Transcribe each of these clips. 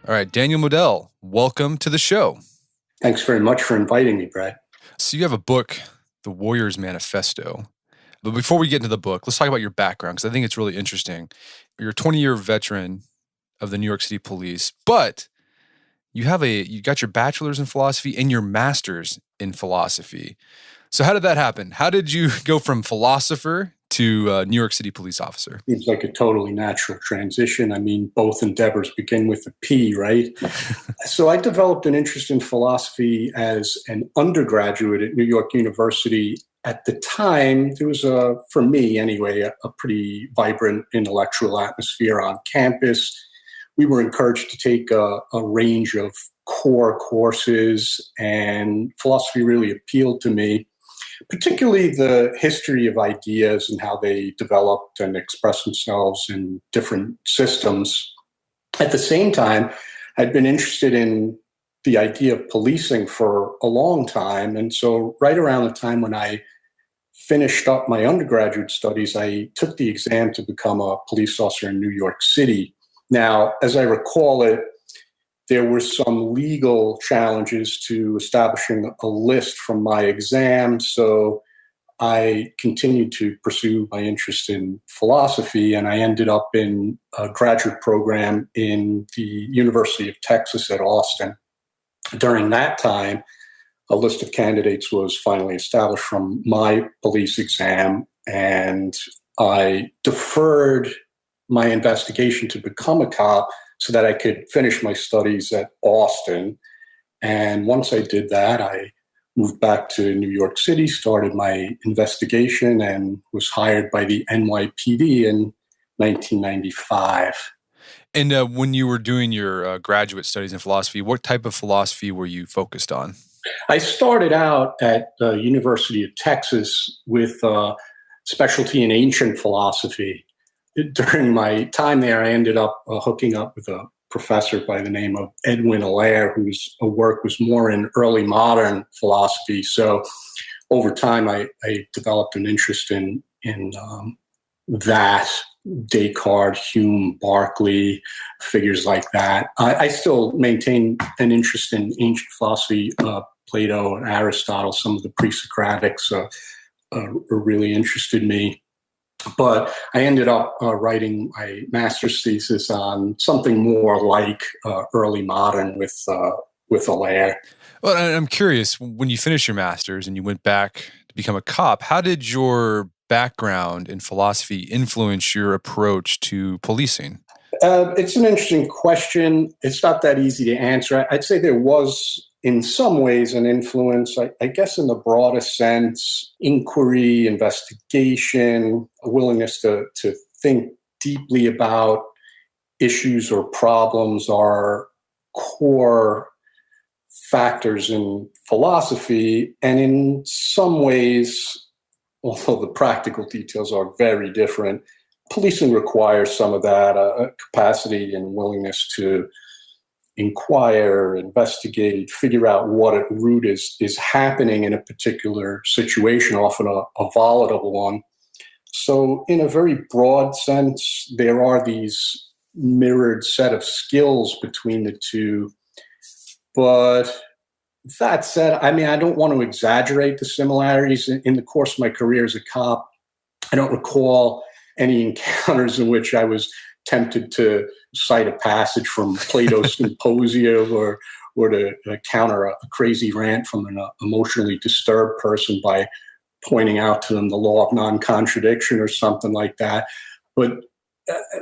All right, Daniel Modell, welcome to the show. Thanks very much for inviting me, Brad. So you have a book, The Warriors Manifesto. But before we get into the book, let's talk about your background, because I think it's really interesting. You're a 20-year veteran of the New York City Police, but you got your bachelor's in philosophy and your master's in philosophy. So how did that happen? How did you go from philosopher to New York City police officer? Seems like a totally natural transition. I mean, both endeavors begin with a P, right? So I developed an interest in philosophy as an undergraduate at New York University. At the time, there was for me anyway, a pretty vibrant intellectual atmosphere on campus. We were encouraged to take a range of core courses, and philosophy really appealed to me, particularly the history of ideas and how they developed and express themselves in different systems. At the same time, I'd been interested in the idea of policing for a long time. And so right around the time when I finished up my undergraduate studies, I took the exam to become a police officer in New York City. Now, as I recall it, there were some legal challenges to establishing a list from my exam. So I continued to pursue my interest in philosophy, and I ended up in a graduate program in the University of Texas at Austin. During that time, a list of candidates was finally established from my police exam, and I deferred my investigation to become a cop so that I could finish my studies at Austin. And once I did that, I moved back to New York City, started my investigation, and was hired by the NYPD in 1995. And when you were doing your graduate studies in philosophy, what type of philosophy were you focused on? I started out at the University of Texas with a specialty in ancient philosophy. During my time there, I ended up hooking up with a professor by the name of Edwin Allaire, whose work was more in early modern philosophy. So over time, I developed an interest in that, Descartes, Hume, Berkeley, figures like that. I still maintain an interest in ancient philosophy, Plato and Aristotle. Some of the pre-Socratics really interested me. But I ended up writing my master's thesis on something more like early modern with Allaire. Well, I'm curious, when you finished your master's and you went back to become a cop, how did your background in philosophy influence your approach to policing? It's an interesting question. It's not that easy to answer. I'd say there was, in some ways, an influence. I guess in the broadest sense, inquiry, investigation, a willingness to think deeply about issues or problems are core factors in philosophy. And in some ways, although the practical details are very different, policing requires some of that, a capacity and willingness to inquire, investigate, figure out what at root is happening in a particular situation, often a volatile one. So in a very broad sense, there are these mirrored set of skills between the two. But that said, I mean, I don't want to exaggerate the similarities. In the course of my career as a cop, I don't recall any encounters in which I was tempted to cite a passage from Plato's Symposium or to counter a crazy rant from an emotionally disturbed person by pointing out to them the law of non-contradiction or something like that. But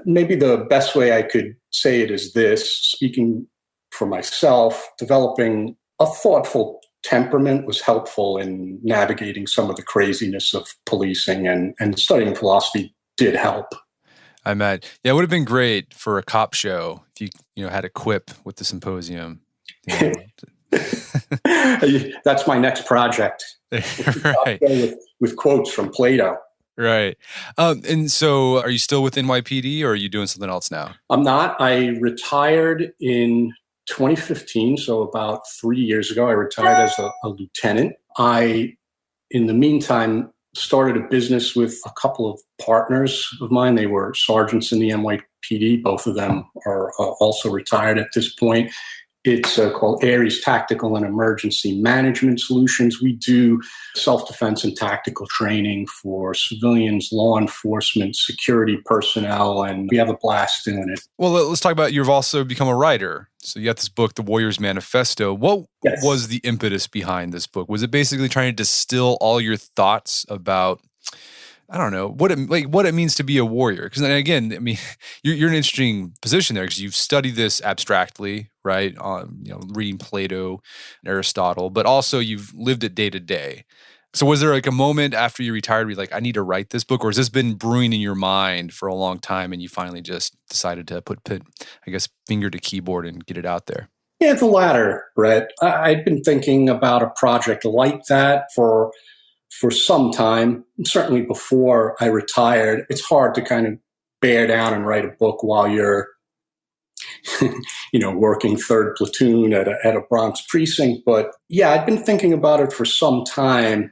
maybe the best way I could say it is this: speaking for myself, developing a thoughtful temperament was helpful in navigating some of the craziness of policing, and studying philosophy did help. I met. Yeah, it would have been great for a cop show if you had a quip with the symposium. That's my next project. Right. With quotes from Plato. Right. And so are you still with NYPD or are you doing something else now? I'm not. I retired in 2015, so about 3 years ago. I retired as a lieutenant. In the meantime, started a business with a couple of partners of mine. They were sergeants in the NYPD. Both of them are also retired at this point. It's called Ares Tactical and Emergency Management Solutions. We do self-defense and tactical training for civilians, law enforcement, security personnel, and we have a blast doing it. Well, let's talk about, you've also become a writer. So you got this book, The Warriors Manifesto. What was the impetus behind this book? Was it basically trying to distill all your thoughts about, I don't know, what it means to be a warrior? Because again, I mean, you're in an interesting position there because you've studied this abstractly, right? Reading Plato and Aristotle, but also you've lived it day to day. So was there like a moment after you retired where you're like, I need to write this book, or has this been brewing in your mind for a long time and you finally just decided to put finger to keyboard and get it out there? Yeah, the latter, Brett. I'd been thinking about a project like that for some time, certainly before I retired. It's hard to kind of bear down and write a book while you're, working third platoon at a Bronx precinct. But yeah, I'd been thinking about it for some time.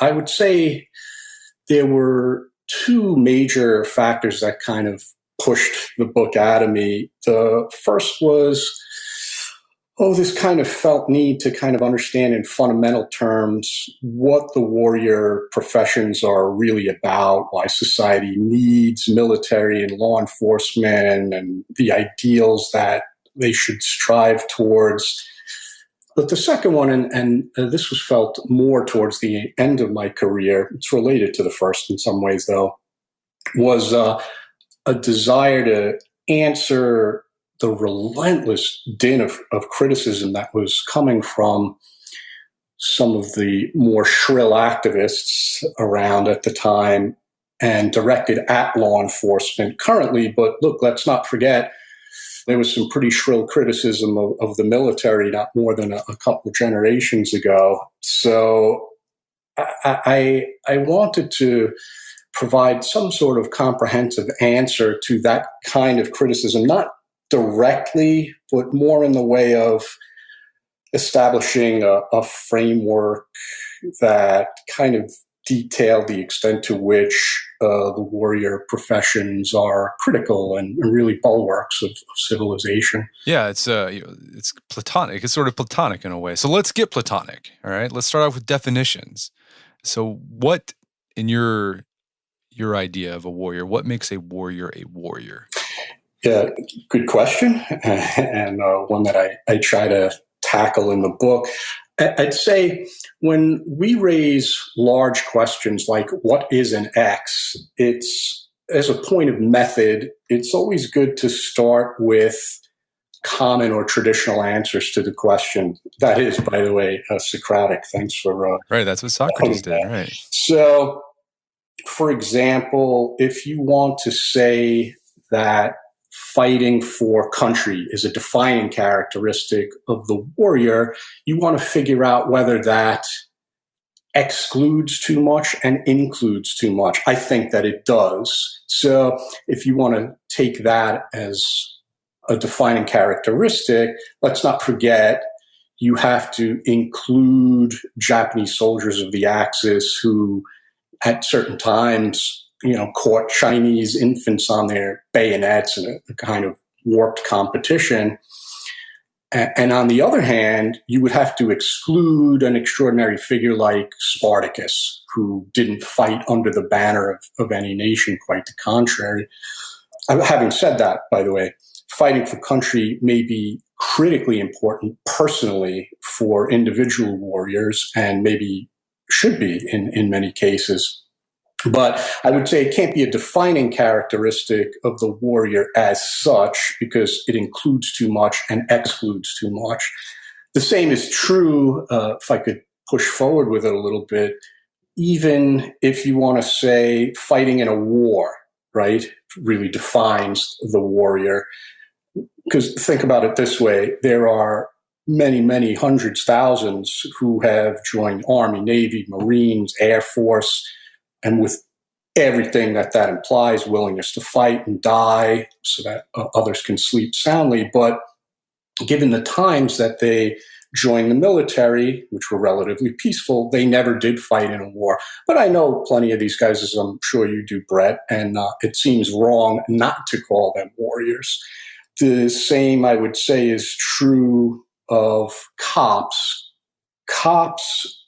I would say there were two major factors that kind of pushed the book out of me. The first was, this kind of felt need to kind of understand in fundamental terms what the warrior professions are really about, why society needs military and law enforcement, and the ideals that they should strive towards. But the second one, and this was felt more towards the end of my career, it's related to the first in some ways though, was a desire to answer the relentless din of criticism that was coming from some of the more shrill activists around at the time and directed at law enforcement currently. But look, let's not forget, there was some pretty shrill criticism of the military not more than a couple of generations ago. So I wanted to provide some sort of comprehensive answer to that kind of criticism, not directly, but more in the way of establishing a framework that kind of detailed the extent to which the warrior professions are critical and really bulwarks of civilization. Yeah, it's Platonic. It's sort of Platonic in a way. So let's get Platonic. All right, let's start off with definitions. So, what in your idea of a warrior? What makes a warrior a warrior? Yeah, good question, and one that I try to tackle in the book. I'd say when we raise large questions like what is an X, it's, as a point of method, it's always good to start with common or traditional answers to the question. That is, by the way, Socratic. Thanks for right. That's what Socrates did, right? So, for example, if you want to say that fighting for country is a defining characteristic of the warrior, you want to figure out whether that excludes too much and includes too much. I think that it does. So if you want to take that as a defining characteristic, let's not forget you have to include Japanese soldiers of the Axis who at certain times caught Chinese infants on their bayonets in a kind of warped competition. And on the other hand, you would have to exclude an extraordinary figure like Spartacus, who didn't fight under the banner of any nation, quite the contrary. Having said that, by the way, fighting for country may be critically important personally for individual warriors, and maybe should be in many cases. But I would say it can't be a defining characteristic of the warrior as such, because it includes too much and excludes too much. The same is true, if I could push forward with it a little bit, even if you want to say fighting in a war, right, really defines the warrior. Because think about it this way, there are many, many hundreds, thousands who have joined Army, Navy, Marines, Air Force, and with everything that implies, willingness to fight and die so that others can sleep soundly. But given the times that they joined the military, which were relatively peaceful, they never did fight in a war. But I know plenty of these guys, as I'm sure you do, Brett, and it seems wrong not to call them warriors. The same, I would say, is true of cops. Cops,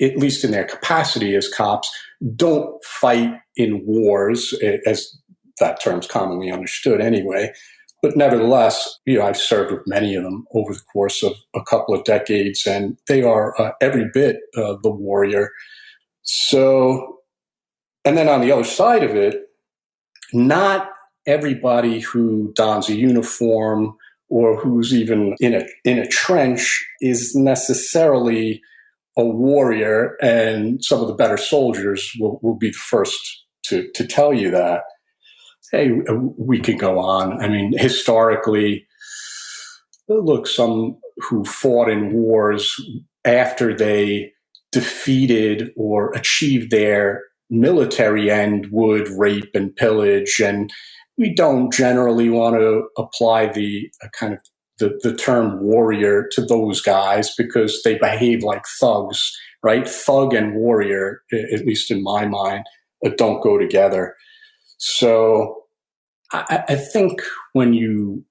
at least in their capacity as cops, don't fight in wars, as that term's commonly understood anyway. But nevertheless, I've served with many of them over the course of a couple of decades, and they are every bit the warrior. So, and then on the other side of it, not everybody who dons a uniform or who's even in a trench is necessarily a warrior, and some of the better soldiers will be the first to tell you that. Hey, we could go on. I mean, historically, look, some who fought in wars after they defeated or achieved their military end would rape and pillage, and we don't generally want to apply the kind of the term warrior to those guys because they behave like thugs, right? Thug and warrior, at least in my mind, don't go together. So I think when you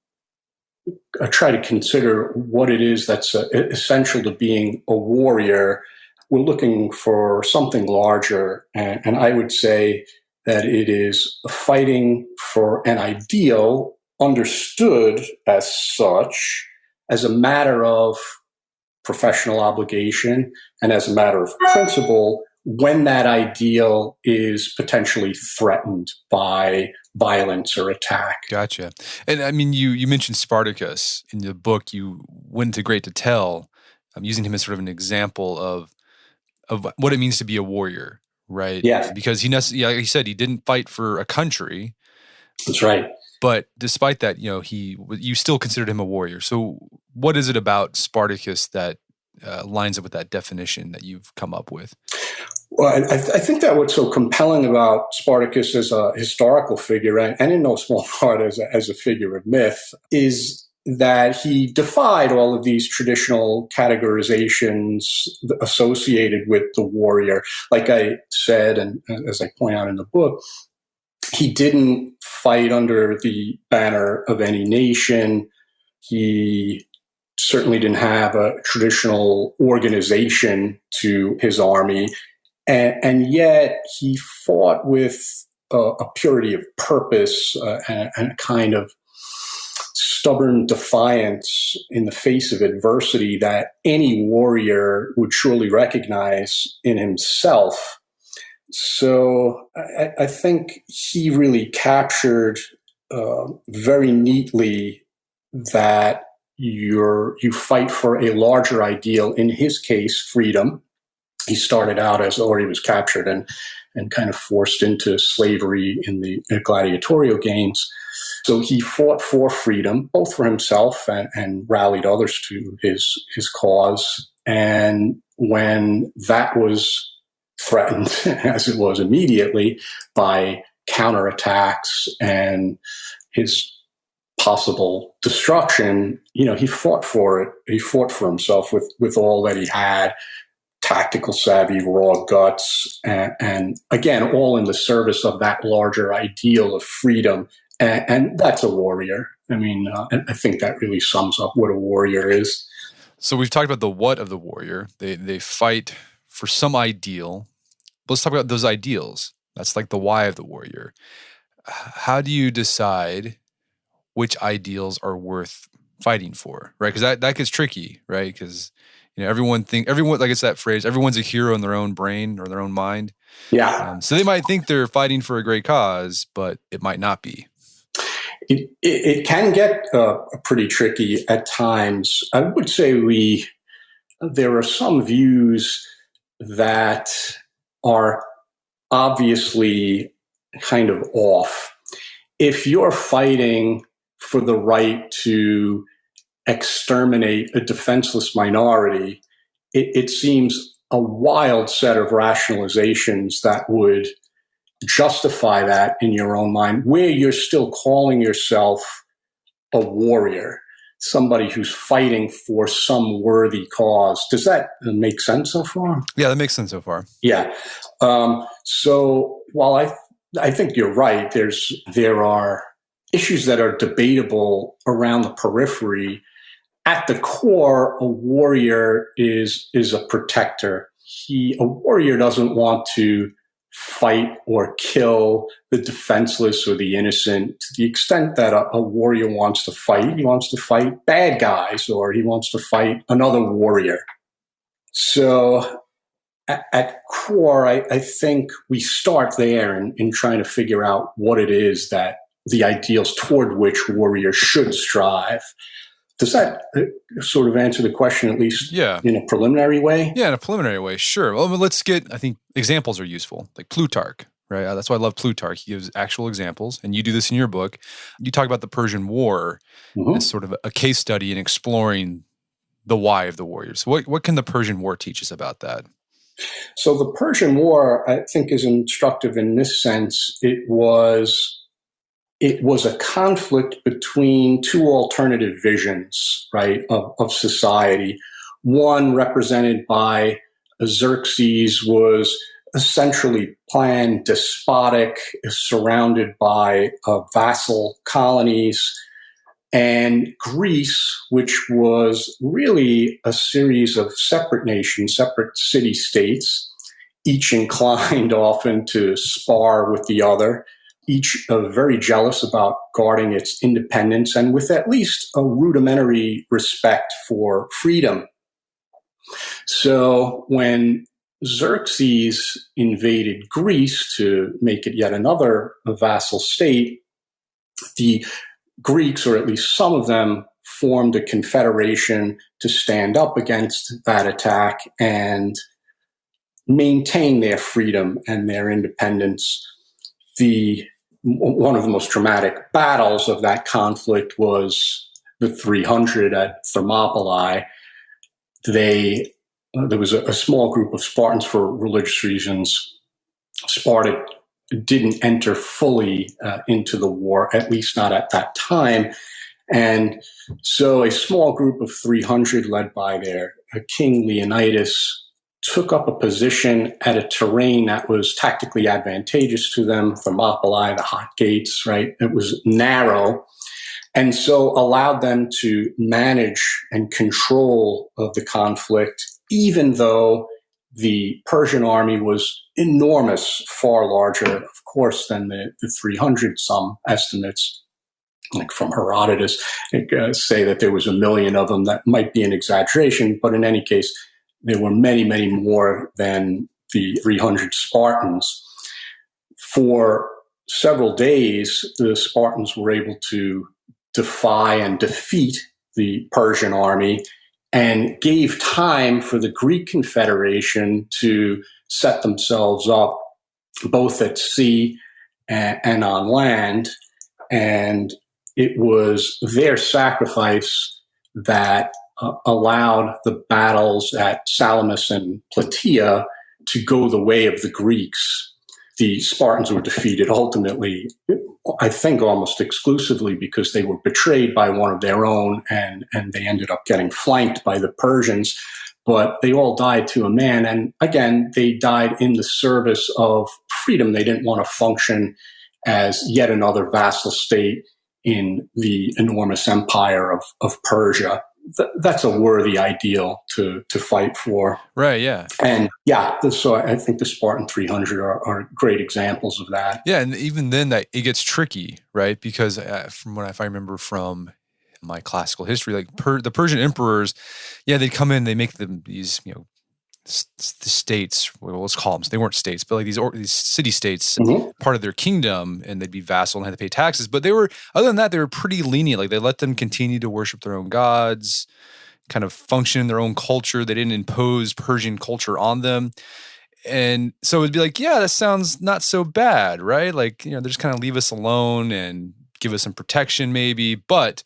try to consider what it is that's essential to being a warrior, we're looking for something larger. And I would say that it is fighting for an ideal understood as such, as a matter of professional obligation and as a matter of principle, when that ideal is potentially threatened by violence or attack. Gotcha. And I mean, you mentioned Spartacus in the book. You went into great detail, using him as sort of an example of what it means to be a warrior, right? Yes. Because like he said, he didn't fight for a country. That's right. But despite that, you still considered him a warrior. So what is it about Spartacus that lines up with that definition that you've come up with? Well, I think that what's so compelling about Spartacus as a historical figure, and in no small part as a figure of myth, is that he defied all of these traditional categorizations associated with the warrior. Like I said, and as I point out in the book, he didn't fight under the banner of any nation. He certainly didn't have a traditional organization to his army. And yet he fought with a purity of purpose and a kind of stubborn defiance in the face of adversity that any warrior would surely recognize in himself. So I think he really captured very neatly that you fight for a larger ideal, in his case, freedom. He started out or he was captured and kind of forced into slavery in the gladiatorial games. So he fought for freedom, both for himself and rallied others to his cause. And when that was threatened, as it was immediately, by counterattacks and his possible destruction, he fought for it. He fought for himself with all that he had. Tactical savvy, raw guts, and again, all in the service of that larger ideal of freedom. And that's a warrior. I mean, I think that really sums up what a warrior is. So we've talked about the what of the warrior. They fight for some ideal. Let's talk about those ideals. That's like the why of the warrior. How do you decide which ideals are worth fighting for, right? Because that gets tricky, right? Because everyone, like it's that phrase, everyone's a hero in their own brain or their own mind. Yeah. So they might think they're fighting for a great cause, but it might not be. It can get pretty tricky at times. I would say there are some views that are obviously kind of off. If you're fighting for the right to exterminate a defenseless minority, it seems a wild set of rationalizations that would justify that in your own mind, where you're still calling yourself a warrior. somebody who's fighting for some worthy cause. Does that make sense so far? Yeah, that makes sense so far. Yeah. So while I think you're right, there are issues that are debatable around the periphery. At the core, a warrior is a protector. A warrior doesn't want to fight or kill the defenseless or the innocent. To the extent that a warrior wants to fight, he wants to fight bad guys, or he wants to fight another warrior. So at core, I think we start there in trying to figure out what it is that the ideals toward which warriors should strive. Does that sort of answer the question, at least in a preliminary way? Yeah, in a preliminary way, sure. Well, let's I think examples are useful, like Plutarch, right? That's why I love Plutarch. He gives actual examples, and you do this in your book. You talk about the Persian War as sort of a case study in exploring the why of the warriors. What can the Persian War teach us about that? So the Persian War, I think, is instructive in this sense. It was a conflict between two alternative visions, right, of society. One, represented by Xerxes, was essentially planned, despotic, surrounded by vassal colonies. And Greece, which was really a series of separate nations, separate city-states, each inclined often to spar with the other, each very jealous about guarding its independence and with at least a rudimentary respect for freedom. So when Xerxes invaded Greece to make it yet another vassal state, the Greeks, or at least some of them, formed a confederation to stand up against that attack and maintain their freedom and their independence. One of the most dramatic battles of that conflict was the 300 at Thermopylae. There was a small group of Spartans for religious reasons. Sparta didn't enter fully into the war, at least not at that time. And so a small group of 300 led by their king Leonidas took up a position at a terrain that was tactically advantageous to them, Thermopylae, the hot gates, right? It was narrow, and so allowed them to manage and control the conflict, even though the Persian army was enormous, far larger, of course, than the 300. Some estimates, like from Herodotus, say that there was 1 million of them. That might be an exaggeration, but in any case, there were many, many more than the 300 Spartans. For several days, the Spartans were able to defy and defeat the Persian army and gave time for the Greek Confederation to set themselves up both at sea and on land. And it was their sacrifice that allowed the battles at Salamis and Plataea to go the way of the Greeks. The Spartans were defeated ultimately, I think almost exclusively because they were betrayed by one of their own, and they ended up getting flanked by the Persians. But they all died to a man. And again, they died in the service of freedom. They didn't want to function as yet another vassal state in the enormous empire of Persia. That's a worthy ideal to fight for. Right, yeah. And so I think the Spartan 300 are great examples of that. Yeah, and even then that it gets tricky, right? Because from what I remember from my classical history, like the Persian emperors, they'd come in, they make them these, the states, well, let's call them, so they weren't states, but like these city-states, part of their kingdom, and they'd be vassal and had to pay taxes. But other than that, they were pretty lenient. Like they let them continue to worship their own gods, kind of function in their own culture. They didn't impose Persian culture on them. And so it'd be like, that sounds not so bad, right? Like, they just kind of leave us alone and give us some protection maybe, but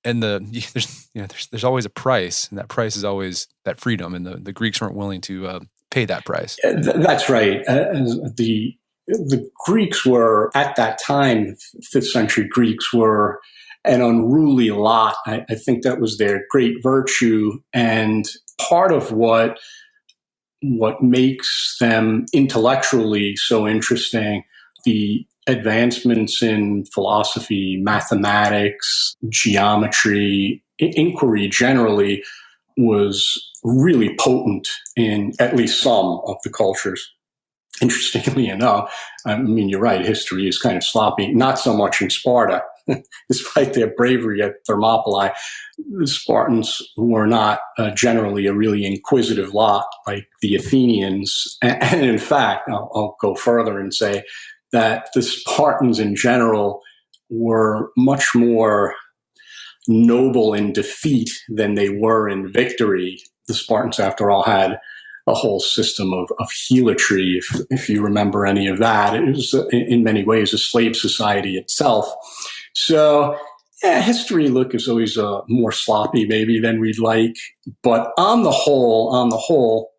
there's always a price, and that price is always that freedom, and the Greeks weren't willing to pay that price. That's right. The Greeks were, at that time, 5th century Greeks were an unruly lot. I think that was their great virtue. And part of what makes them intellectually so interesting, the advancements in philosophy, mathematics, geometry, inquiry generally, was really potent in at least some of the cultures. Interestingly enough, I mean, you're right, history is kind of sloppy, not so much in Sparta. Despite their bravery at Thermopylae, the Spartans were not generally a really inquisitive lot like the Athenians. And in fact, I'll go further and say that the Spartans in general were much more noble in defeat than they were in victory. The Spartans, after all, had a whole system of helotry, if you remember any of that. It was, in many ways, a slave society itself. So, yeah, history, look, is always more sloppy maybe than we'd like. But on the whole,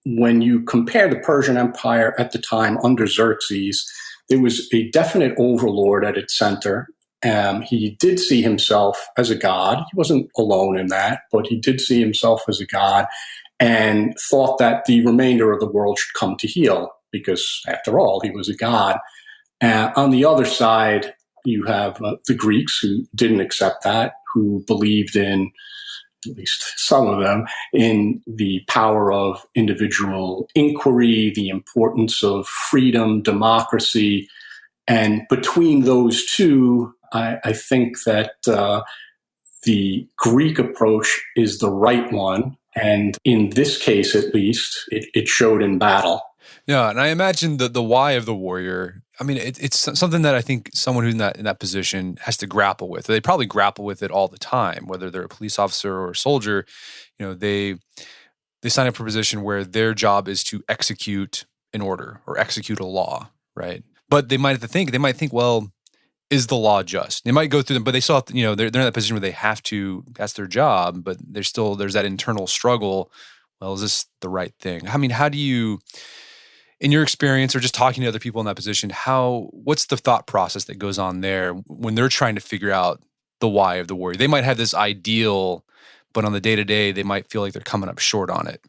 when you compare the Persian Empire at the time under Xerxes, there was a definite overlord at its center. He did see himself as a god. He wasn't alone in that, but he did see himself as a god and thought that the remainder of the world should come to heel because, after all, he was a god. On the other side, you have the Greeks who didn't accept that, who believed in, at least some of them, in the power of individual inquiry, the importance of freedom, democracy. And between those two, I think that the Greek approach is the right one. And in this case, at least, it showed in battle. Yeah, and I imagine the why of the warrior. I mean, it's something that I think someone who's in that position has to grapple with. They probably grapple with it all the time, whether they're a police officer or a soldier. You know, they sign up for a position where their job is to execute an order or execute a law, right? But they might think, well, is the law just? They might go through them, but they still have to, they're in that position where they have to. That's their job, but there's that internal struggle. Well, is this the right thing? I mean, how do you, in your experience or just talking to other people in that position, what's the thought process that goes on there when they're trying to figure out the why of the warrior? They might have this ideal, but on the day-to-day, they might feel like they're coming up short on it.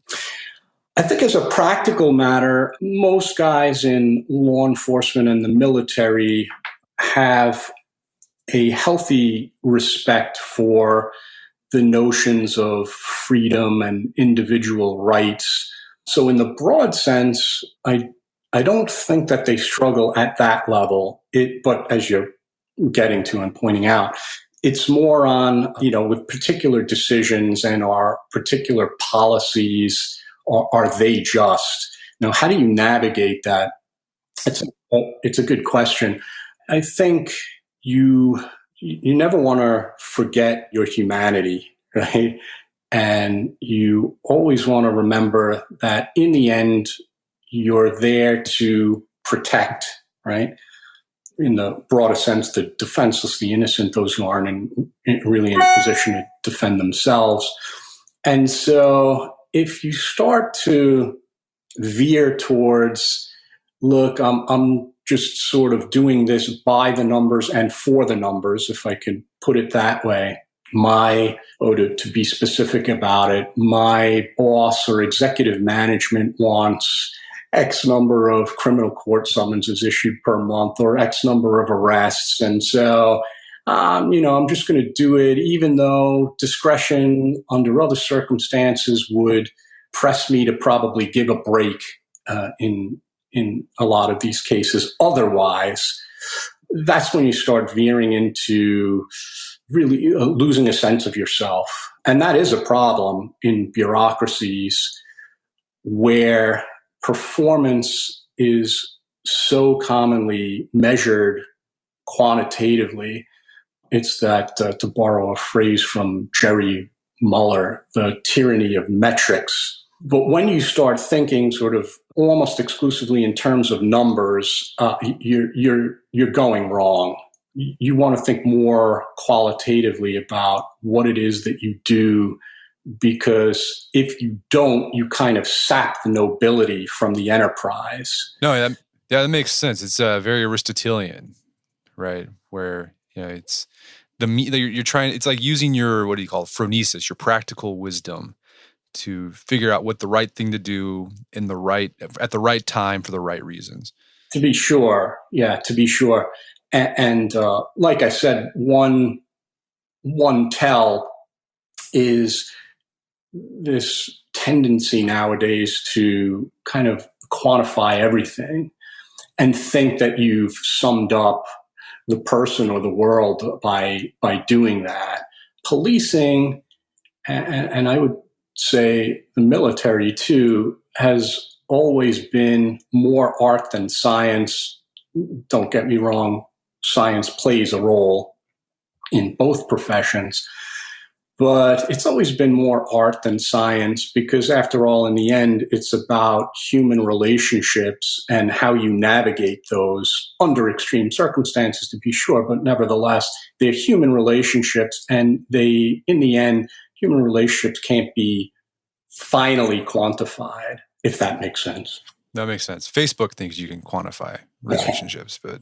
I think as a practical matter, most guys in law enforcement and the military have a healthy respect for the notions of freedom and individual rights. So in the broad sense, I don't think that they struggle at that level. But as you're getting to and pointing out, it's more on, with particular decisions and our particular policies, are they just? Now, how do you navigate that? It's a good question. I think you never want to forget your humanity, right? And you always want to remember that in the end, you're there to protect, right? In the broader sense, the defenseless, the innocent, those who aren't really in a position to defend themselves. And so if you start to veer towards, look, I'm just sort of doing this by the numbers and for the numbers, if I can put it that way, to be specific about it, my boss or executive management wants X number of criminal court summonses issued per month or X number of arrests. And so, I'm just going to do it, even though discretion under other circumstances would press me to probably give a break in a lot of these cases. Otherwise, that's when you start veering into really losing a sense of yourself. And that is a problem in bureaucracies where performance is so commonly measured quantitatively. It's that, to borrow a phrase from Jerry Muller, the tyranny of metrics. But when you start thinking sort of almost exclusively in terms of numbers, you're going wrong. You want to think more qualitatively about what it is that you do, because if you don't, you kind of sap the nobility from the enterprise. No, that makes sense. It's very Aristotelian, right? Where it's you're trying, it's like using your, what do you call it, Phronesis, your practical wisdom to figure out what the right thing to do at the right time for the right reasons. To be sure. Yeah, to be sure. And like I said, one tell is this tendency nowadays to kind of quantify everything and think that you've summed up the person or the world by doing that. Policing, and I would say the military too, has always been more art than science. Don't get me wrong, science plays a role in both professions, but it's always been more art than science because, after all, in the end, it's about human relationships and how you navigate those under extreme circumstances, to be sure, but nevertheless, they're human relationships, and in the end, human relationships can't be finally quantified, if that makes sense. That makes sense. Facebook thinks you can quantify relationships, but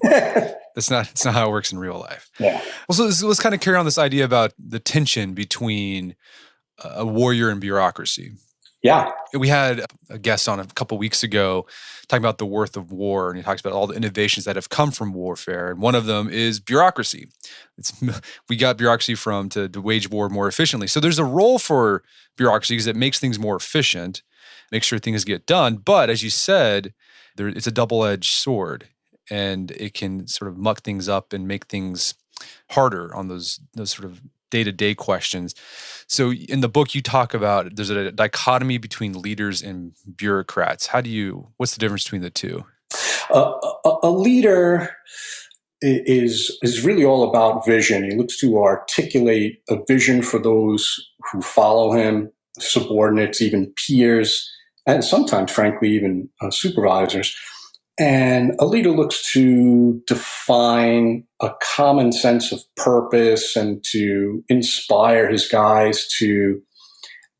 it's not how it works in real life. Yeah. Well, so let's kind of carry on this idea about the tension between a warrior and bureaucracy. Yeah. We had a guest on a couple weeks ago talking about the worth of war, and he talks about all the innovations that have come from warfare, and one of them is bureaucracy. We got bureaucracy to wage war more efficiently. So there's a role for bureaucracy because it makes things more efficient, make sure things get done. But as you said, it's a double-edged sword, and it can sort of muck things up and make things harder on those sort of day-to-day questions. So in the book, you talk about there's a dichotomy between leaders and bureaucrats. What's the difference between the two? A leader is really all about vision. He looks to articulate a vision for those who follow him, subordinates, even peers, and sometimes, frankly, even supervisors. And a leader looks to define a common sense of purpose and to inspire his guys to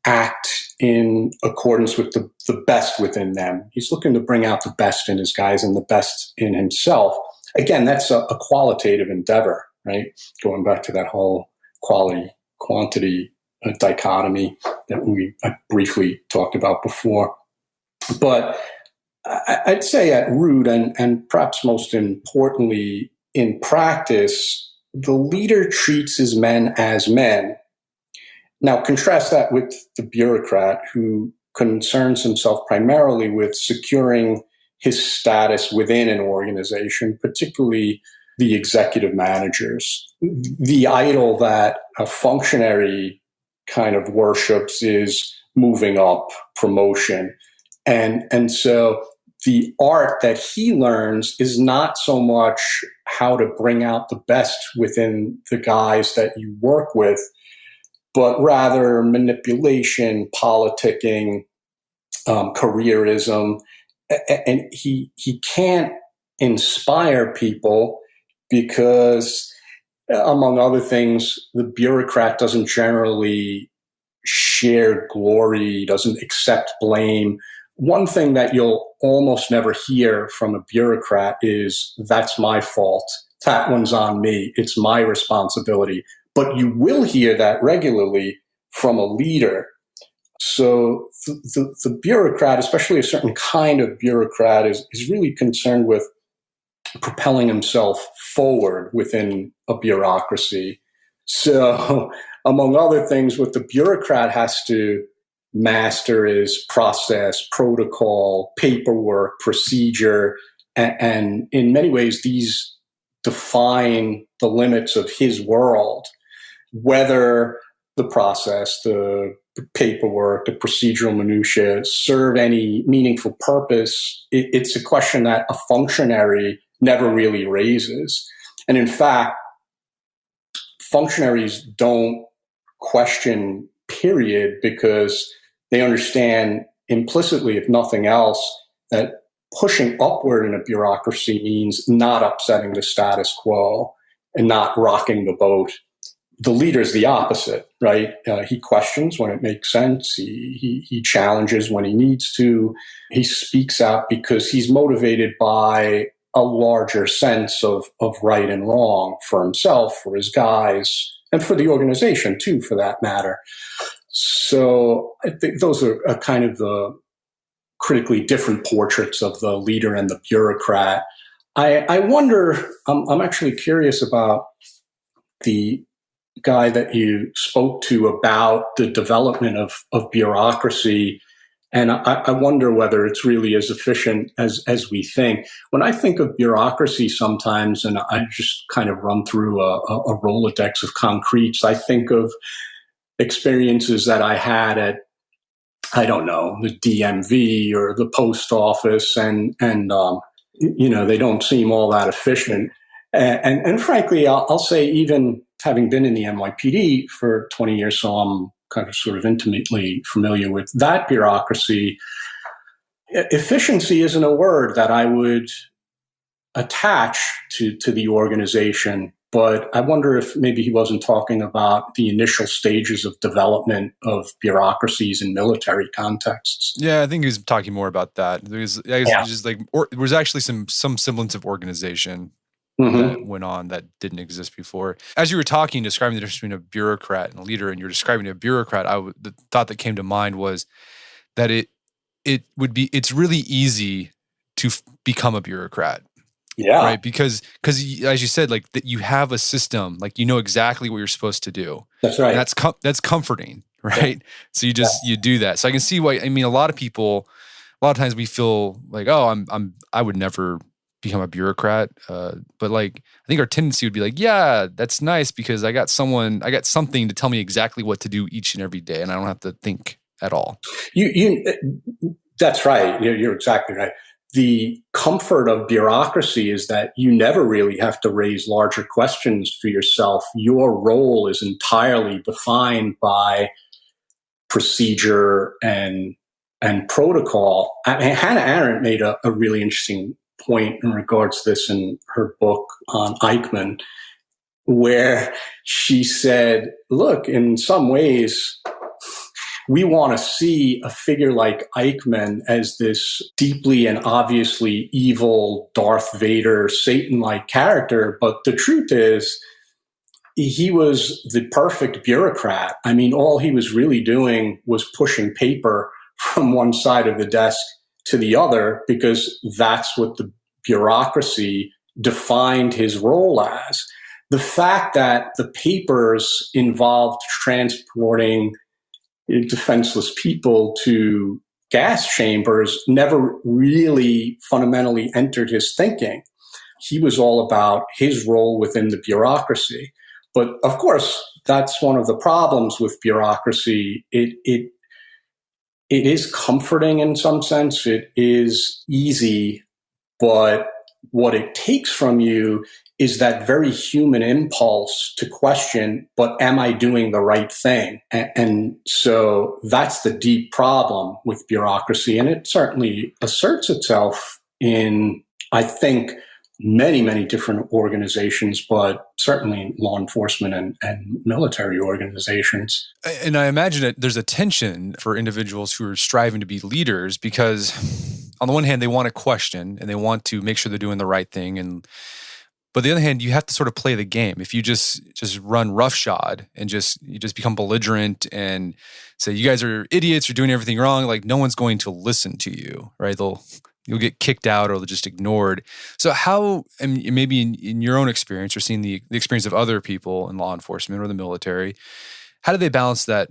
act in accordance with the best within them. He's looking to bring out the best in his guys and the best in himself. Again, that's a qualitative endeavor, right? Going back to that whole quality-quantity dichotomy that I briefly talked about before. But I'd say at root, and perhaps most importantly in practice, the leader treats his men as men. Now, contrast that with the bureaucrat who concerns himself primarily with securing his status within an organization, particularly the executive managers. The idol that a functionary kind of worships is moving up, promotion. And so the art that he learns is not so much how to bring out the best within the guys that you work with, but rather manipulation, politicking, careerism. And he can't inspire people because, among other things, the bureaucrat doesn't generally share glory, doesn't accept blame. One thing that you'll almost never hear from a bureaucrat is, that's my fault. That one's on me. It's my responsibility. But you will hear that regularly from a leader. So the bureaucrat, especially a certain kind of bureaucrat, is really concerned with propelling himself forward within a bureaucracy. So, among other things, what the bureaucrat has to master is process, protocol, paperwork, procedure, and in many ways, these define the limits of his world. Whether the process, the paperwork, the procedural minutiae serve any meaningful purpose, it's a question that a functionary never really raises. And in fact, functionaries don't question, period, because they understand implicitly, if nothing else, that pushing upward in a bureaucracy means not upsetting the status quo and not rocking the boat. The leader is the opposite, right? He questions when it makes sense. He challenges when he needs to. He speaks out because he's motivated by a larger sense of right and wrong for himself, for his guys, and for the organization too, for that matter. So I think those are kind of the critically different portraits of the leader and the bureaucrat. I wonder, I'm actually curious about the guy that you spoke to about the development of bureaucracy. And I wonder whether it's really as efficient as we think. When I think of bureaucracy sometimes, and I just kind of run through a Rolodex of concretes, I think of experiences that I had at, I don't know, the DMV or the post office, and they don't seem all that efficient. And frankly, I'll say, even having been in the NYPD for 20 years, so I'm kind of sort of intimately familiar with that bureaucracy, efficiency isn't a word that I would attach to the organization. But I wonder if maybe he wasn't talking about the initial stages of development of bureaucracies in military contexts. Yeah, I think he was talking more about that. There was actually some semblance of organization that went on that didn't exist before. As you were talking, describing the difference between a bureaucrat and a leader, and you're describing a bureaucrat, the thought that came to mind was that it's really easy to become a bureaucrat. Yeah. Right. Because as you said, like, that you have a system, like, you know exactly what you're supposed to do. That's right. And that's comforting. Right. Yeah. So you do that. So I can see why. I mean, a lot of times we feel like, oh, I would never become a bureaucrat. But like, I think our tendency would be like, yeah, that's nice because I got something to tell me exactly what to do each and every day, and I don't have to think at all. That's right. You're exactly right. The comfort of bureaucracy is that you never really have to raise larger questions for yourself. Your role is entirely defined by procedure and protocol. Hannah Arendt made a really interesting point in regards to this in her book on Eichmann, where she said, look, in some ways, we want to see a figure like Eichmann as this deeply and obviously evil Darth Vader, Satan-like character. But the truth is, he was the perfect bureaucrat. I mean, all he was really doing was pushing paper from one side of the desk to the other, because that's what the bureaucracy defined his role as. The fact that the papers involved transporting defenseless people to gas chambers never really fundamentally entered his thinking. He was all about his role within the bureaucracy. But of course, that's one of the problems with bureaucracy. It is comforting in some sense. It is easy, but what it takes from you is that very human impulse to question, but am I doing the right thing? And so that's the deep problem with bureaucracy. And it certainly asserts itself in, I think, many, many different organizations, but certainly in law enforcement and military organizations. And I imagine that there's a tension for individuals who are striving to be leaders, because on the one hand, they want to question and they want to make sure they're doing the right thing. But on the other hand, you have to sort of play the game. If you just run roughshod and you just become belligerent and say, you guys are idiots, you're doing everything wrong, like, no one's going to listen to you, right? You'll get kicked out or they'll just ignored. So how, and maybe in your own experience or seeing the experience of other people in law enforcement or the military, how do they balance that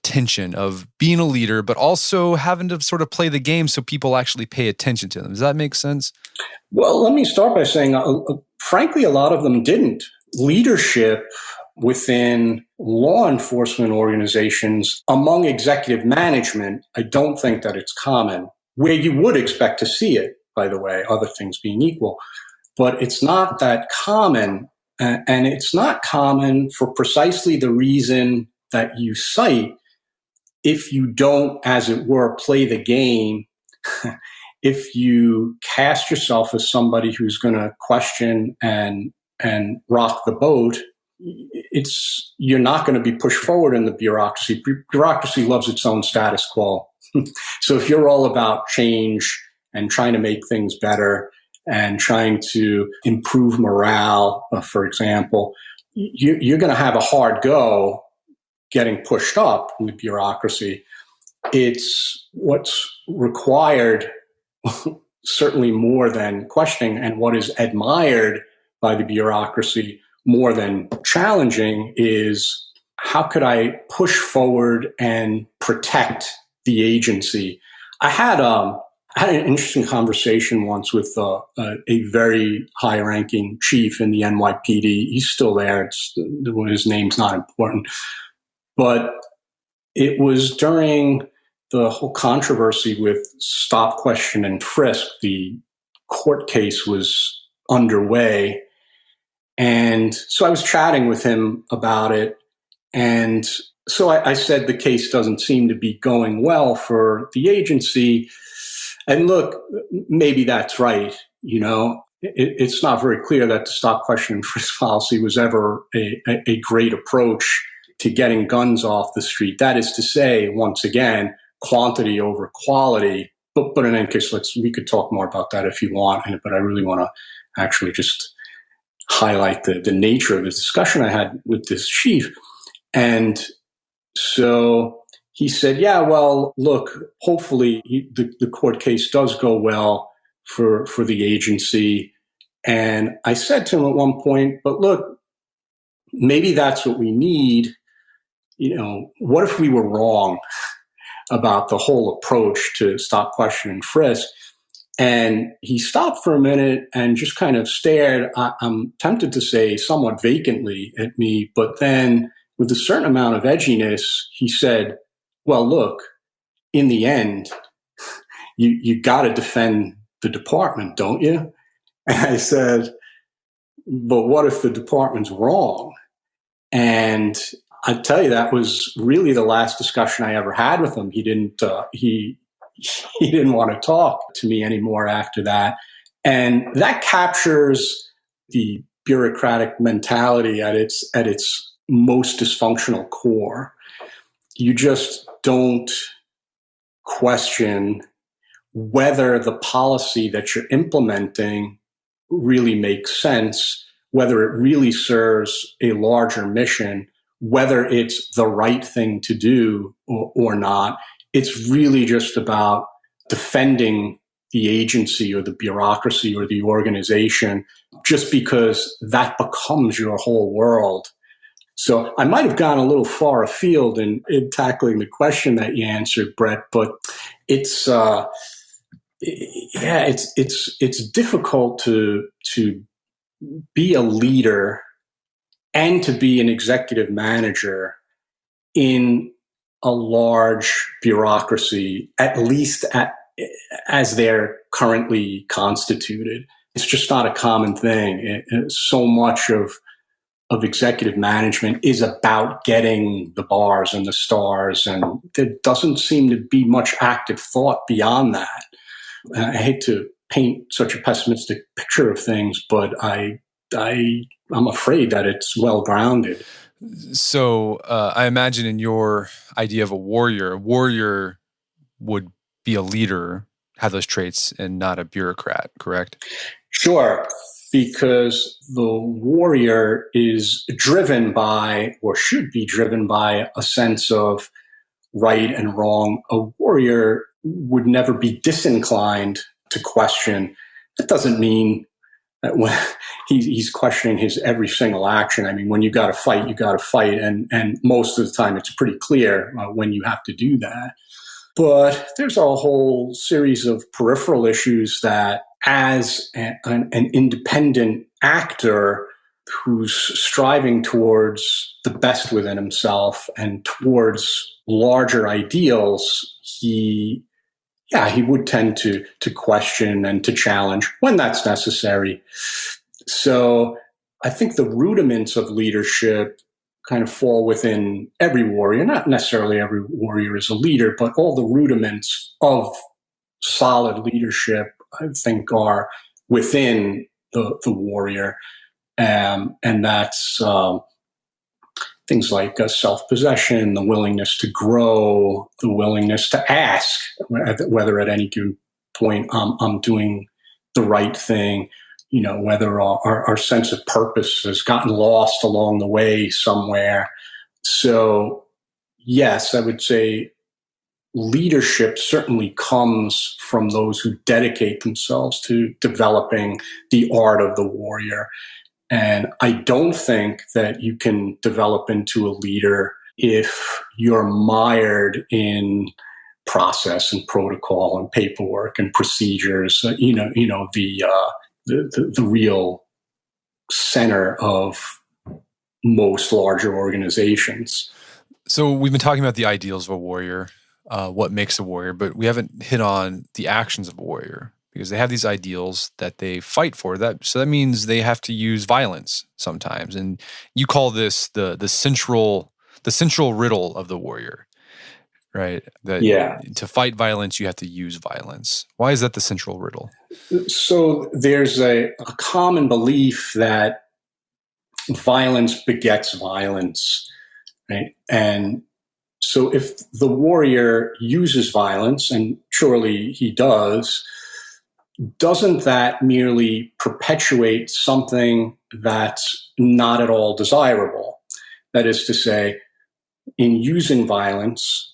tension of being a leader, but also having to sort of play the game so people actually pay attention to them? Does that make sense? Well, let me start by saying, frankly, a lot of them didn't. Leadership within law enforcement organizations among executive management, I don't think that it's common, where you would expect to see it, by the way, other things being equal. But it's not that common, and it's not common for precisely the reason that you cite. If you don't, as it were, play the game, if you cast yourself as somebody who's going to question and rock the boat, you're not going to be pushed forward in the bureaucracy. Bureaucracy loves its own status quo. So if you're all about change and trying to make things better, and trying to improve morale, for example, you're going to have a hard go getting pushed up with bureaucracy. It's what's required, certainly more than questioning, and what is admired by the bureaucracy more than challenging is how could I push forward and protect the agency? I had an interesting conversation once with a very high-ranking chief in the NYPD. He's still there. His name's not important. But it was during the whole controversy with stop, question, and frisk. The court case was underway. And so I was chatting with him about it. And so I said the case doesn't seem to be going well for the agency. And look, maybe that's right. It's not very clear that the stop, question, and frisk policy was ever a great approach to getting guns off the street. That is to say, once again, quantity over quality. But in any case, we could talk more about that if you want. But I really want to actually just highlight the nature of the discussion I had with this chief. And so he said, yeah, well, look, hopefully the court case does go well for the agency. And I said to him at one point, but look, maybe that's what we need. What if we were wrong about the whole approach to stop, question, and frisk? And he stopped for a minute and just kind of stared, I'm tempted to say somewhat vacantly at me, but then with a certain amount of edginess, he said, well, look, in the end, you got to defend the department, don't you? And I said, but what if the department's wrong? And I tell you, that was really the last discussion I ever had with him. He didn't want to talk to me anymore after that. And that captures the bureaucratic mentality at its most dysfunctional core. You just don't question whether the policy that you're implementing really makes sense, whether it really serves a larger mission, whether it's the right thing to do or not. It's really just about defending the agency or the bureaucracy or the organization, just because that becomes your whole world. So I might have gone a little far afield in tackling the question that you answered, Brett, but it's difficult to be a leader and to be an executive manager in a large bureaucracy, at least as they're currently constituted. It's just not a common thing. So much of executive management is about getting the bars and the stars, and there doesn't seem to be much active thought beyond that. I hate to paint such a pessimistic picture of things, but I'm afraid that it's well grounded. So I imagine in your idea of a warrior would be a leader, have those traits, and not a bureaucrat, correct? Sure, because the warrior is driven by, or should be driven by, a sense of right and wrong. A warrior would never be disinclined to question. That doesn't mean that when he's questioning his every single action. I mean, when you got to fight, you got to fight. And most of the time it's pretty clear when you have to do that. But there's a whole series of peripheral issues that, as an independent actor who's striving towards the best within himself and towards larger ideals, he would tend to question and to challenge when that's necessary. So I think the rudiments of leadership kind of fall within every warrior. Not necessarily every warrior is a leader, but all the rudiments of solid leadership, I think, are within the warrior. And that's things like self-possession, the willingness to grow, the willingness to ask whether at any given point I'm doing the right thing, whether our sense of purpose has gotten lost along the way somewhere. So, yes, I would say leadership certainly comes from those who dedicate themselves to developing the art of the warrior. And I don't think that you can develop into a leader if you're mired in process and protocol and paperwork and procedures. The real center of most larger organizations. So we've been talking about the ideals of a warrior, what makes a warrior, but we haven't hit on the actions of a warrior, because they have these ideals that they fight for. So that means they have to use violence sometimes. And you call this the central riddle of the warrior, right? That to fight violence, you have to use violence. Why is that the central riddle? So there's a common belief that violence begets violence, right? And so if the warrior uses violence, and surely he does, doesn't that merely perpetuate something that's not at all desirable? That is to say, in using violence,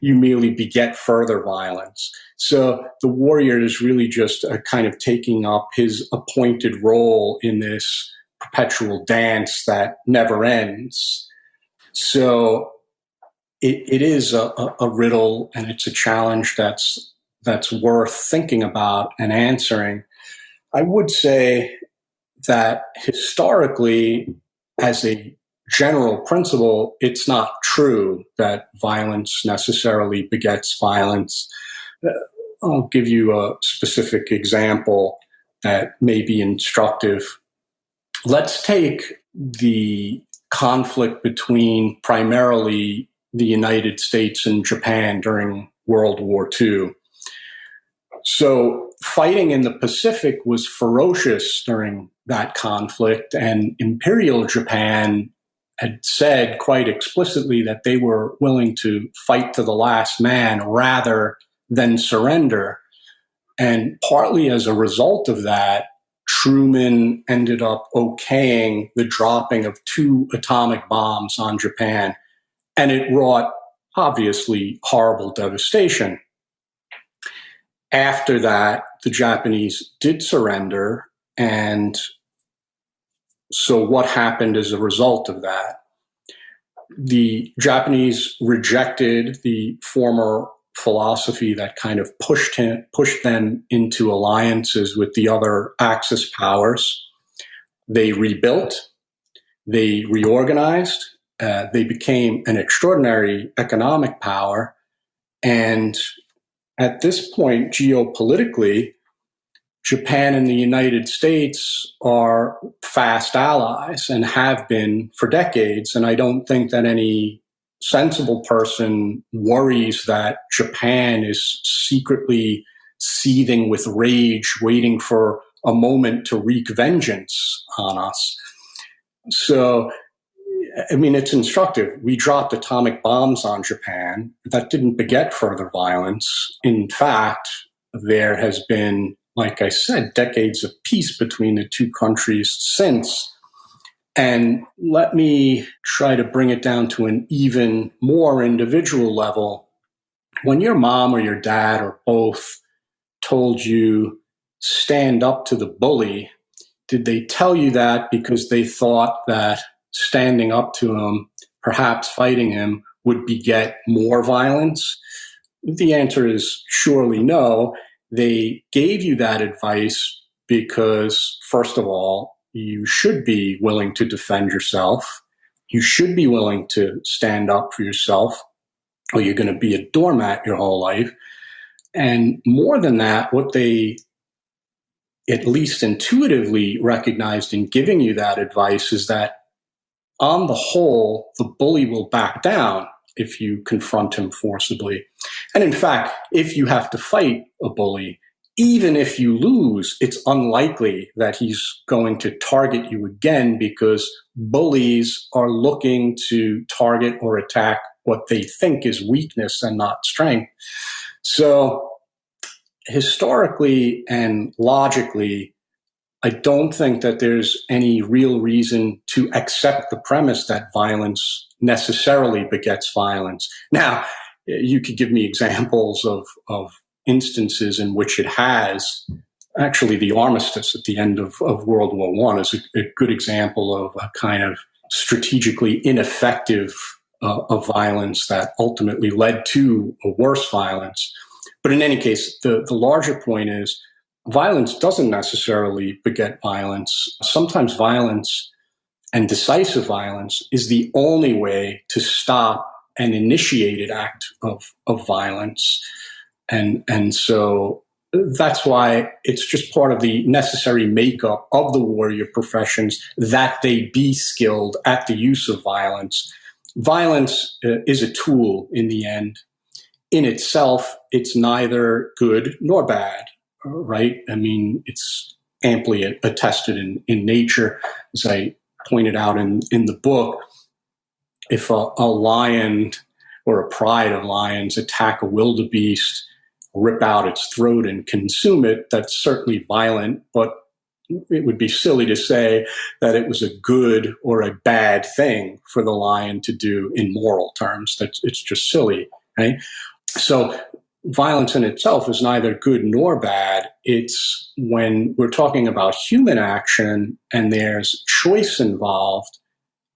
you merely beget further violence. So the warrior is really just a kind of taking up his appointed role in this perpetual dance that never ends. So it is a riddle, and it's a challenge that's worth thinking about and answering. I would say that historically, as a general principle, it's not true that violence necessarily begets violence. I'll give you a specific example that may be instructive. Let's take the conflict between primarily the United States and Japan during World War II. So fighting in the Pacific was ferocious during that conflict, and Imperial Japan had said quite explicitly that they were willing to fight to the last man rather than surrender. And partly as a result of that, Truman ended up okaying the dropping of 2 atomic bombs on Japan, and it wrought, obviously, horrible devastation. After that, the Japanese did surrender, and so what happened as a result of that? The Japanese rejected the former philosophy that kind of pushed them into alliances with the other Axis powers. They rebuilt, they reorganized, they became an extraordinary economic power, and at this point, geopolitically, Japan and the United States are fast allies and have been for decades. And I don't think that any sensible person worries that Japan is secretly seething with rage, waiting for a moment to wreak vengeance on us. So, I mean, it's instructive. We dropped atomic bombs on Japan. That didn't beget further violence. In fact, there has been, like I said, decades of peace between the two countries since. And let me try to bring it down to an even more individual level. When your mom or your dad or both told you, stand up to the bully, did they tell you that because they thought that standing up to him, perhaps fighting him, would beget more violence? The answer is surely no. They gave you that advice because, first of all, you should be willing to defend yourself. You should be willing to stand up for yourself, or you're going to be a doormat your whole life. And more than that, what they at least intuitively recognized in giving you that advice is that on the whole, the bully will back down if you confront him forcibly. And in fact, if you have to fight a bully, even if you lose, it's unlikely that he's going to target you again, because bullies are looking to target or attack what they think is weakness and not strength. So historically and logically, I don't think that there's any real reason to accept the premise that violence necessarily begets violence. Now, you could give me examples of instances in which it has. Actually, the armistice at the end of World War I is a good example of a kind of strategically ineffective of violence that ultimately led to a worse violence. But in any case, the larger point is violence doesn't necessarily beget violence. Sometimes violence and decisive violence is the only way to stop an initiated act of violence. And so that's why it's just part of the necessary makeup of the warrior professions that they be skilled at the use of violence. Violence is a tool in the end. In itself, it's neither good nor bad, right? I mean, it's amply attested in nature. As I pointed out in the book, if a lion or a pride of lions attack a wildebeest, rip out its throat and consume it, that's certainly violent, but it would be silly to say that it was a good or a bad thing for the lion to do in moral terms. It's just silly, right? So violence in itself is neither good nor bad. It's when we're talking about human action and there's choice involved,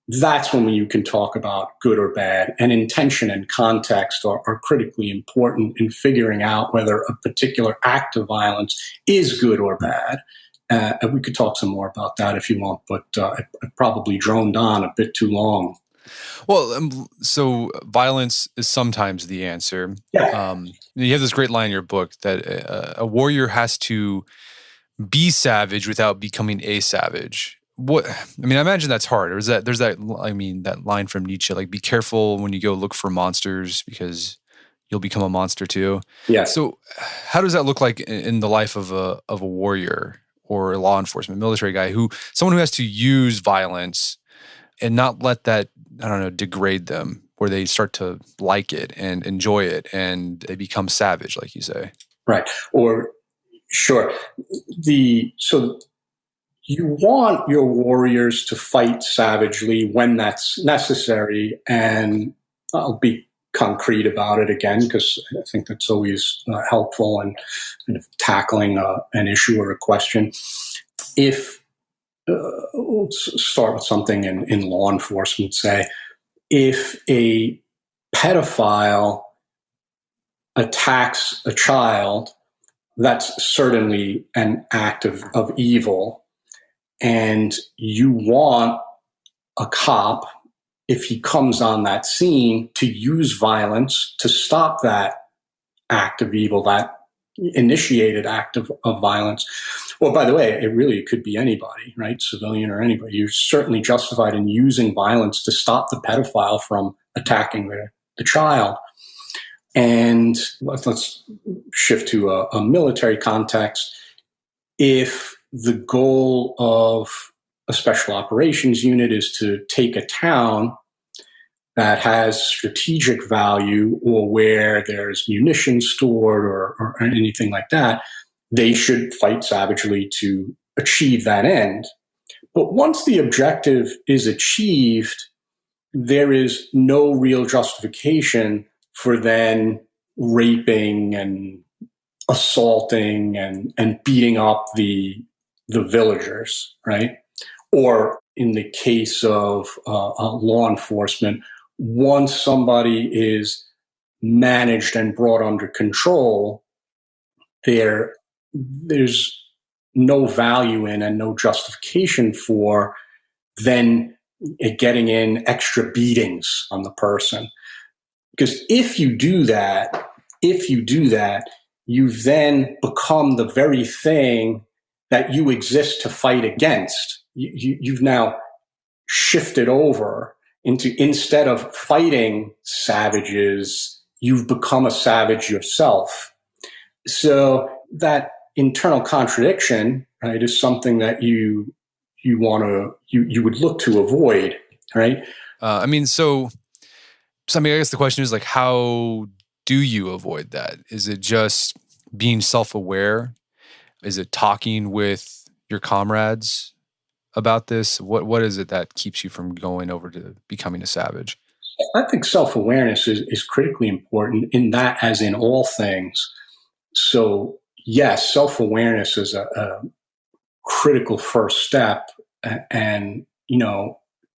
that's when you can talk about good or bad. And intention and context are critically important in figuring out whether a particular act of violence is good or bad. And we could talk some more about that if you want, but I probably droned on a bit too long. Well, so violence is sometimes the answer. Yeah. You have this great line in your book that a warrior has to be savage without becoming a savage. What I mean, I imagine that's hard. Or is that that line from Nietzsche, like, be careful when you go look for monsters because you'll become a monster too. Yeah. So how does that look like in the life of a warrior or a law enforcement military guy, someone who has to use violence and not let that, I don't know, degrade them, where they start to like it and enjoy it and they become savage, like you say? Right. Or sure. So you want your warriors to fight savagely when that's necessary. And I'll be concrete about it again, because I think that's always helpful in kind of tackling an issue or a question. Let's start with something in law enforcement, say, if a pedophile attacks a child, that's certainly an act of evil. And you want a cop, if he comes on that scene, to use violence to stop that act of evil, that initiated act of violence. Well, by the way, it could be anybody, right? Civilian or anybody. You're certainly justified in using violence to stop the pedophile from attacking the child. And let's shift to a military context. If the goal of a special operations unit is to take a town that has strategic value, or where there's munitions stored or anything like that, they should fight savagely to achieve that end. But once the objective is achieved, there is no real justification for then raping and assaulting and beating up the villagers, right? Or in the case of law enforcement, once somebody is managed and brought under control, there's no value in and no justification for then getting in extra beatings on the person. Because if you do that, you've then become the very thing that you exist to fight against. You've now shifted over into, instead of fighting savages, you've become a savage yourself. So that internal contradiction, right, is something that you would look to avoid, right? I guess the question is, like, how do you avoid that? Is it just being self-aware? Is it talking with your comrades about this? What is it that keeps you from going over to becoming a savage? I think self-awareness is critically important in that, as in all things. So yes, self-awareness is a critical first step, and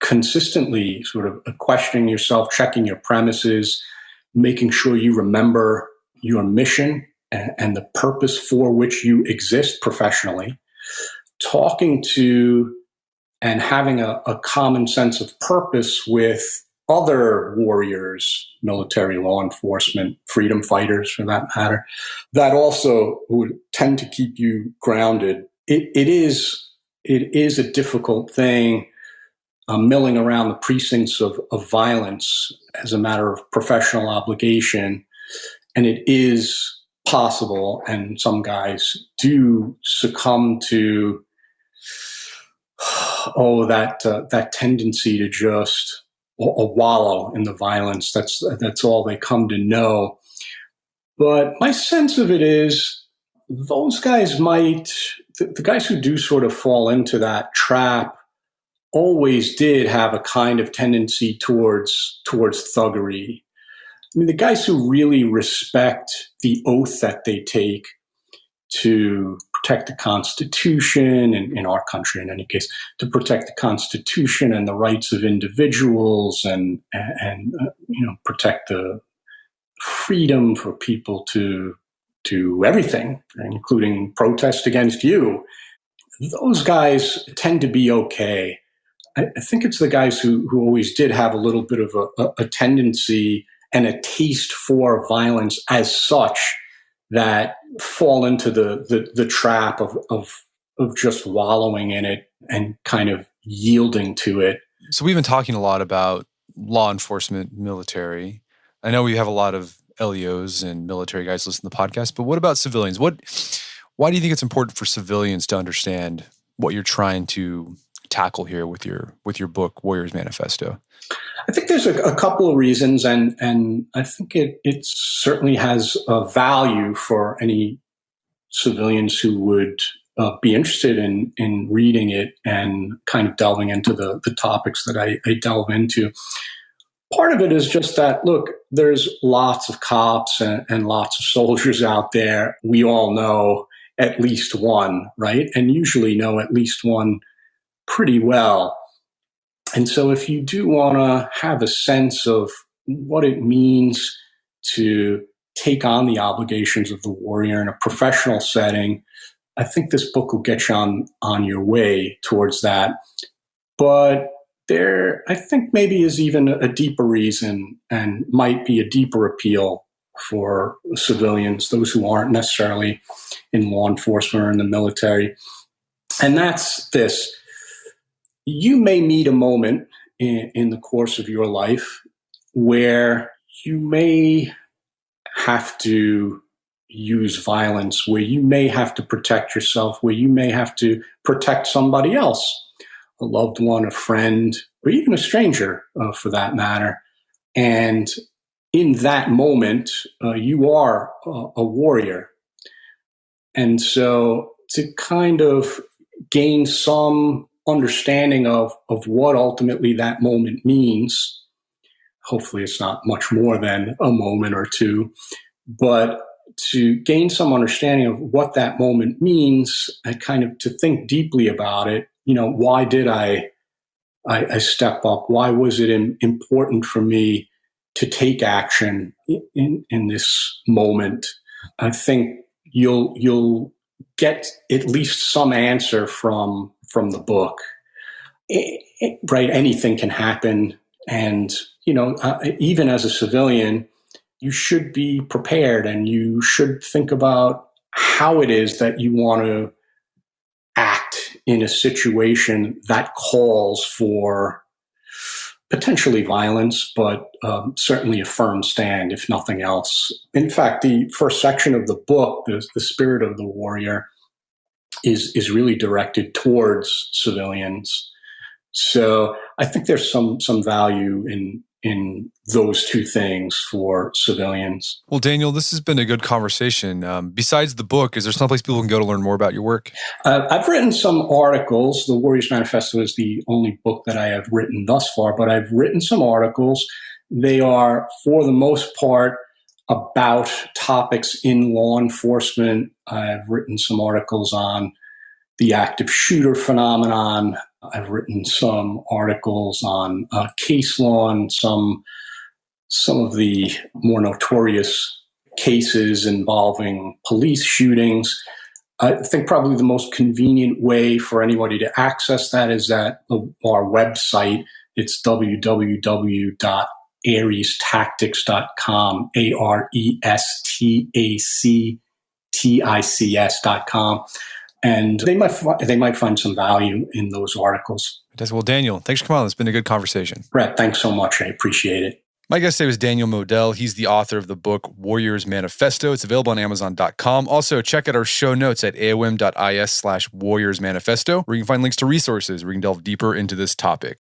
consistently sort of questioning yourself, checking your premises, making sure you remember your mission and the purpose for which you exist professionally, talking to and having a common sense of purpose with other warriors, military, law enforcement, freedom fighters for that matter, that also would tend to keep you grounded. It is a difficult thing, milling around the precincts of violence as a matter of professional obligation. And it is possible, and some guys do succumb to that tendency to just wallow in the violence. That's all they come to know. But my sense of it is those guys the guys who do sort of fall into that trap always did have a kind of tendency towards thuggery. I mean, the guys who really respect the oath that they take to protect the Constitution, and in our country, in any case, to protect the Constitution and the rights of individuals, and protect the freedom for people to do everything, including protest against you. Those guys tend to be okay. I think it's the guys who always did have a little bit of a tendency and a taste for violence as such that fall into the trap of just wallowing in it and kind of yielding to it. So we've been talking a lot about law enforcement, military. I know we have a lot of LEOs and military guys listen to the podcast, but what about civilians? Why do you think it's important for civilians to understand what you're trying to tackle here with your book, Warriors Manifesto? I think there's a couple of reasons, and I think it certainly has a value for any civilians who would be interested in reading it and kind of delving into the topics that I delve into. Part of it is just that, look, there's lots of cops and lots of soldiers out there. We all know at least one, right? And usually know at least one pretty well. And so if you do want to have a sense of what it means to take on the obligations of the warrior in a professional setting, I think this book will get you on your way towards that. But there, I think, maybe is even a deeper reason and might be a deeper appeal for civilians, those who aren't necessarily in law enforcement or in the military. And that's this. You may meet a moment in the course of your life where you may have to use violence, where you may have to protect yourself, where you may have to protect somebody else, a loved one, a friend, or even a stranger for that matter. And in that moment, you are a warrior. And so to kind of gain some understanding of what ultimately that moment means, hopefully it's not much more than a moment or two, but to gain some understanding of what that moment means and kind of to think deeply about it, why did I step up? Why was it important for me to take action in this moment? I think you'll get at least some answer from the book. Right? Anything can happen. And, even as a civilian, you should be prepared and you should think about how it is that you want to act in a situation that calls for potentially violence, but certainly a firm stand, if nothing else. In fact, the first section of the book, the spirit of the warrior, is really directed towards civilians. So I think there's some value in those two things for civilians. Well, Daniel, this has been a good conversation. Besides the book, is there someplace people can go to learn more about your work? I've written some articles. The Warriors Manifesto is the only book that I have written thus far, but I've written some articles. They are, for the most part, about topics in law enforcement. I've written some articles on the active shooter phenomenon. I've written some articles on case law and some of the more notorious cases involving police shootings. I think probably the most convenient way for anybody to access that is at our website. It's www.arestactics.com, ARESTACTICS.com. And they might find some value in those articles. Well, Daniel, thanks for coming on. It's been a good conversation. Brett, thanks so much. I appreciate it. My guest today was Daniel Modell. He's the author of the book Warriors Manifesto. It's available on Amazon.com. Also, check out our show notes at aom.is/warriorsmanifesto, where you can find links to resources where you can delve deeper into this topic.